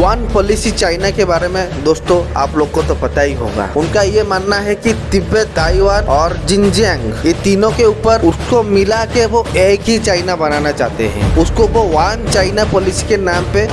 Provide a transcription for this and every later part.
One policy China के बारे में दोस्तों आप लोग को तो पता ही होगा। उनका ये मानना है कि तिब्बत, ताइवान और जिनजियांग ये तीनों के ऊपर उसको मिला के वो एक ही चाइना बनाना चाहते हैं। उसको वो वन चाइना पॉलिसी के नाम पे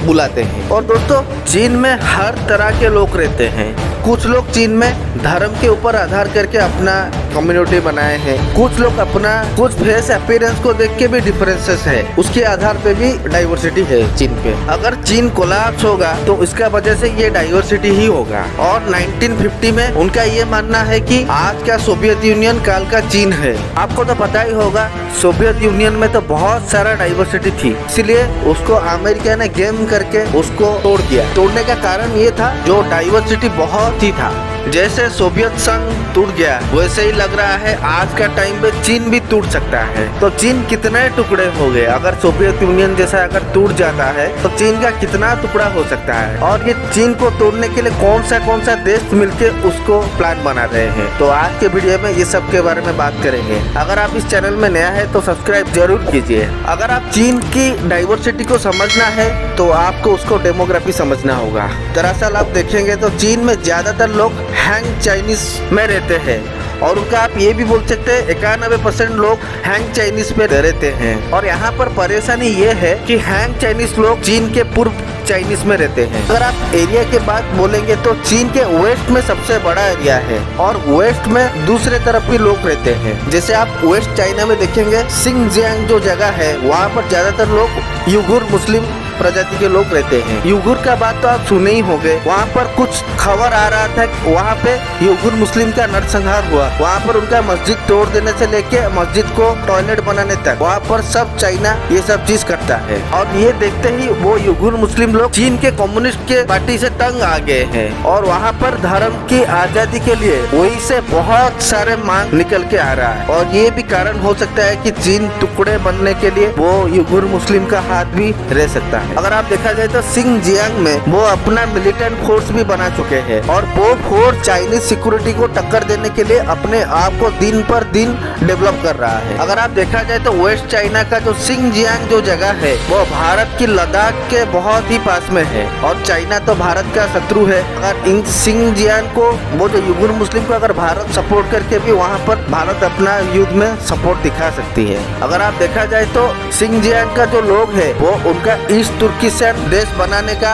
बुलाते हैं। और दोस्तों चीन में हर तरह के लोग रहते हैं। कुछ लोग चीन में धर्म के ऊपर आधार करके अपना कम्युनिटी बनाए हैं। कुछ लोग अपना कुछ फेस अपीयरेंस को देख के भी डिफरेंसेस है, उसके आधार पे भी डाइवर्सिटी है चीन पे। अगर चीन कोलैप्स होगा तो इसका वजह से ये डाइवर्सिटी ही होगा। और 1950 में उनका ये मानना है कि आज का सोवियत यूनियन काल का चीन है। आपको तो पता ही होगा सोवियत यूनियन में तो बहुत सारा डाइवर्सिटी थी, इसलिए उसको अमेरिका ने गेम करके उसको तोड़ दिया। तोड़ने का कारण ये था जो डाइवर्सिटी बहुत ही था। जैसे सोवियत संघ टूट गया वैसे ही लग रहा है आज का टाइम पे चीन भी टूट सकता है। तो चीन कितने टुकड़े हो गए, अगर सोवियत यूनियन जैसा अगर टूट जाता है तो चीन का कितना टुकड़ा हो सकता है। और ये चीन को तोड़ने के लिए कौन सा देश मिलके उसको प्लान बना रहे हैं। तो आज के वीडियो में ये सब के बारे में बात करेंगे। अगर आप इस चैनल में नया है तो सब्सक्राइब जरूर कीजिए। अगर आप चीन की डाइवर्सिटी को समझना है तो आपको उसको डेमोग्राफी समझना होगा। दरअसल आप देखेंगे तो चीन में ज्यादातर लोग हैंग चाइनीज में रहते हैं और उनका आप ये भी बोल सकते हैं 91% लोग हैंग चाइनीज पे रहते हैं। और यहाँ पर परेशानी ये है कि हैंग चाइनीज लोग चीन के पूर्व चाइनीज में रहते हैं। अगर आप एरिया के बात बोलेंगे तो चीन के वेस्ट में सबसे बड़ा एरिया है और वेस्ट में दूसरे तरफ भी लोग रहते हैं। जैसे आप वेस्ट चाइना में देखेंगे सिंगजियांग जो जगह है वहाँ पर ज्यादातर लोग युगुर मुस्लिम प्रजाति के लोग रहते हैं। युगुर का बात तो आप सुने ही होंगे। वहाँ पर कुछ खबर आ रहा था वहाँ पे युगुर मुस्लिम का नरसंहार हुआ। वहाँ पर उनका मस्जिद तोड़ देने से लेके मस्जिद को टॉयलेट बनाने तक वहाँ पर सब चाइना ये सब चीज करता है। और ये देखते ही वो युगुर मुस्लिम लोग चीन के कम्युनिस्ट के पार्टी से तंग आ गए हैं और वहाँ पर धर्म की आजादी के लिए वही से बहुत सारे मांग निकल के आ रहा है। और ये भी कारण हो सकता है कि चीन टुकड़े बनने के लिए वो युगुर मुस्लिम का हाथ भी रह सकता है। अगर आप देखा जाए तो सिंगजियांग में वो अपना मिलिटेंट फोर्स भी बना चुके हैं और वो फोर्स चाइनीज सिक्योरिटी को टक्कर देने के लिए अपने आप को दिन पर दिन डेवलप कर रहा है। अगर आप देखा जाए तो वेस्ट चाइना का जो सिंगजियांग जो जगह है वो भारत की लद्दाख के बहुत ही पास में है और चाइना तो भारत का शत्रु है। अगर इन सिंगजियांग को वो जो युगुर मुस्लिम को अगर भारत सपोर्ट करके भी वहाँ पर भारत अपना युद्ध में सपोर्ट दिखा सकती है। अगर आप देखा जाए तो सिंगजियांग का जो लोग है वो उनका ईस्ट तुर्किस्तान देश बनाने का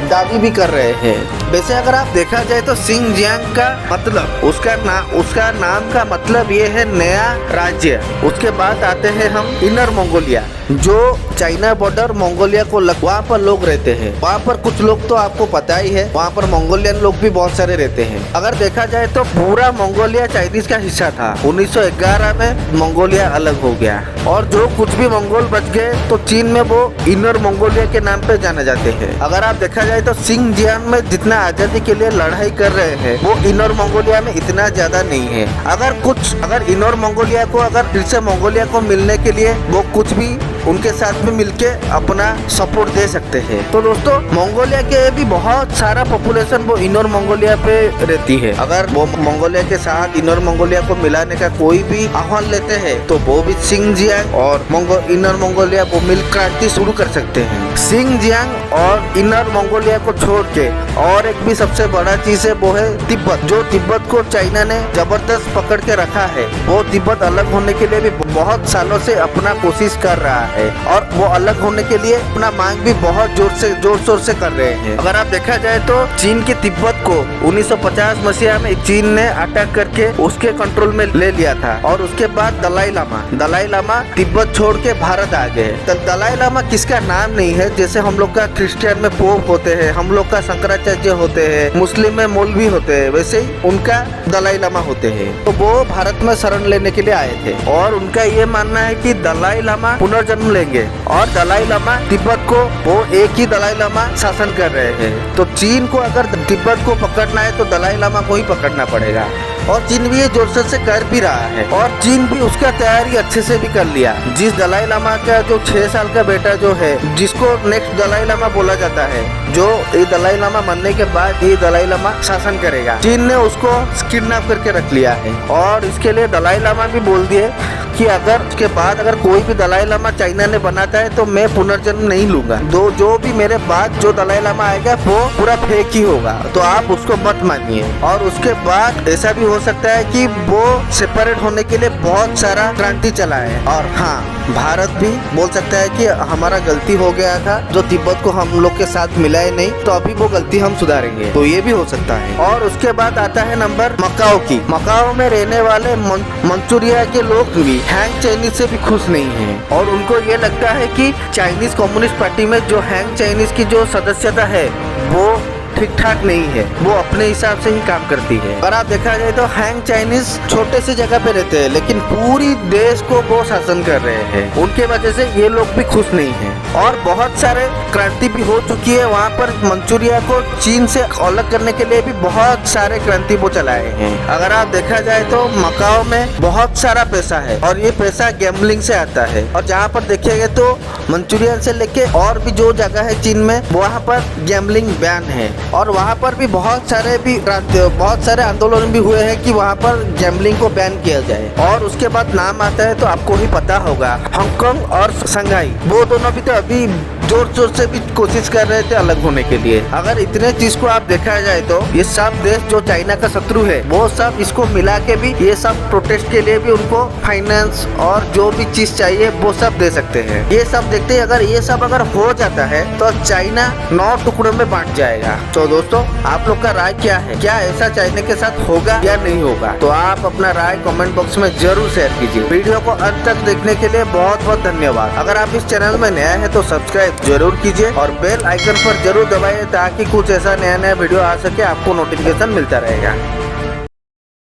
दावी भी कर रहे हैं। वैसे अगर आप देखा जाए तो सिंगजियांग का मतलब उसका नाम का मतलब ये है नया राज्य। उसके बाद आते हैं हम इनर मंगोलिया जो चाइना बॉर्डर मंगोलिया को वहाँ पर लोग रहते हैं। वहाँ पर कुछ लोग तो आपको पता ही है, वहाँ पर मंगोलियन लोग भी बहुत सारे रहते हैं। अगर देखा जाए तो पूरा मंगोलिया चाइनीज का हिस्सा था। 1911 में मंगोलिया अलग हो गया और जो कुछ भी मंगोल बच गए तो चीन में वो इनर मंगोलिया के नाम पे जाने जाते हैं। अगर आप देखा जाए तो सिंगजियांग में जितना आजादी के लिए लड़ाई कर रहे हैं वो इनर मंगोलिया में इतना ज्यादा नहीं है। अगर इनर मंगोलिया को अगर फिर से मंगोलिया को मिलने के लिए वो कुछ भी उनके साथ में मिलके अपना सपोर्ट दे सकते हैं। तो दोस्तों मंगोलिया के भी बहुत सारा पॉपुलेशन वो इनर मंगोलिया पे रहती है। अगर वो मंगोलिया के साथ इनर मंगोलिया को मिलाने का कोई भी आह्वान लेते हैं तो वो भी सिंगजियांग और इनर मंगोलिया वो मिल क्रांति शुरू कर सकते हैं। सिंगजियांग और इनर मंगोलिया को छोड़ के और एक भी सबसे बड़ा चीज है वो है तिब्बत। जो तिब्बत को चाइना ने जबरदस्त पकड़ के रखा है वो तिब्बत अलग होने के लिए भी बहुत सालों से अपना कोशिश कर रहा है और वो अलग होने के लिए अपना मांग भी बहुत जोर शोर से कर रहे हैं। अगर आप देखा जाए तो चीन के तिब्बत को 1950 मसीहा में चीन ने अटैक करके उसके कंट्रोल में ले लिया था और उसके बाद दलाई लामा तिब्बत छोड़ के भारत आ गए। तो दलाई लामा किसका नाम नहीं है, जैसे हम लोग का क्रिश्चियन में पोप होते हैं, हम लोग का शंकराचार्य होते हैं, मुस्लिम में मौलवी होते हैं, वैसे ही उनका दलाई लामा होते हैं। तो वो भारत में शरण लेने के लिए आए थे और उनका ये मानना है कि दलाई लामा पुनर्जन्म लेंगे और दलाई लामा तिब्बत को वो एक ही दलाई लामा शासन कर रहे हैं। तो चीन को अगर तिब्बत को पकड़ना है तो दलाई लामा को ही पकड़ना पड़ेगा। और चीन भी ये जोर शोर से कर भी रहा है और चीन भी उसका तैयारी अच्छे से भी कर लिया। जिस दलाई लामा का जो 6 साल का बेटा जो है, जिसको नेक्स्ट दलाई लामा बोला जाता है, जो ये दलाई लामा मरने के बाद ये दलाई लामा शासन करेगा, चीन ने उसको किडनैप करके रख लिया है। और इसके लिए दलाई लामा भी बोल दिए कि अगर उसके बाद अगर कोई भी दलाई लामा चाइना ने बनाता है तो मैं पुनर्जन्म नहीं लूंगा। जो भी मेरे बाद जो दलाई लामा आएगा वो पूरा फेक ही होगा, तो आप उसको मत मानिए। और उसके बाद ऐसा भी हो सकता है कि वो सेपरेट होने के लिए बहुत सारा क्रांति चला है। और हाँ, भारत भी बोल सकता है कि हमारा गलती हो गया था, जो तिब्बत को हम लोग के साथ मिलाए नहीं, तो अभी वो गलती हम सुधारेंगे, तो ये भी हो सकता है। और उसके बाद आता है नंबर मकाओ की। मकाओ में रहने वाले मंचूरिया के लोग भी हैंग चाइनीज से भी खुश नहीं हैं और उनको ये लगता है कि चाइनीज कम्युनिस्ट पार्टी में जो हैंग चाइनीज की जो सदस्यता है वो ठीक ठाक नहीं है, वो अपने हिसाब से ही काम करती है। अगर आप देखा जाए तो हैंग चाइनीज छोटे से जगह पे रहते हैं लेकिन पूरी देश को वो शासन कर रहे हैं, उनके वजह से ये लोग भी खुश नहीं हैं। और बहुत सारे क्रांति भी हो चुकी है वहाँ पर। मंचूरिया को चीन से अलग करने के लिए भी बहुत सारे क्रांति वो चलाए हैं। अगर आप देखा जाए तो मकाओ में बहुत सारा पैसा है और ये पैसा गैम्बलिंग से आता है। और जहाँ पर देखेंगे तो मंचूरियन से लेके और भी जो जगह है चीन में, वहाँ पर गैम्बलिंग बैन है। और वहाँ पर भी बहुत सारे आंदोलन भी हुए हैं कि वहाँ पर गैम्बलिंग को बैन किया जाए। और उसके बाद नाम आता है तो आपको ही पता होगा, हांगकांग और शंघाई, वो दोनों भी तो अभी जोर जोर से भी कोशिश कर रहे थे अलग होने के लिए। अगर इतने चीज को आप देखा जाए तो ये सब देश जो चाइना का शत्रु है, वो सब इसको मिला के भी ये सब प्रोटेस्ट के लिए भी उनको फाइनेंस और जो भी चीज चाहिए वो सब दे सकते हैं। ये सब देखते हैं, अगर ये सब अगर हो जाता है तो चाइना 9 टुकड़ों में बांट जाएगा। तो दोस्तों, आप लोग का राय क्या है? क्या ऐसा चाइना के साथ होगा या नहीं होगा? तो आप अपना राय कमेंट बॉक्स में जरूर शेयर कीजिए। वीडियो को अंत तक देखने के लिए बहुत बहुत धन्यवाद। अगर आप इस चैनल में नया है तो सब्सक्राइब जरूर कीजिए और बेल आइकन पर जरूर दबाइए ताकि कुछ ऐसा नया वीडियो आ सके, आपको नोटिफिकेशन मिलता रहेगा।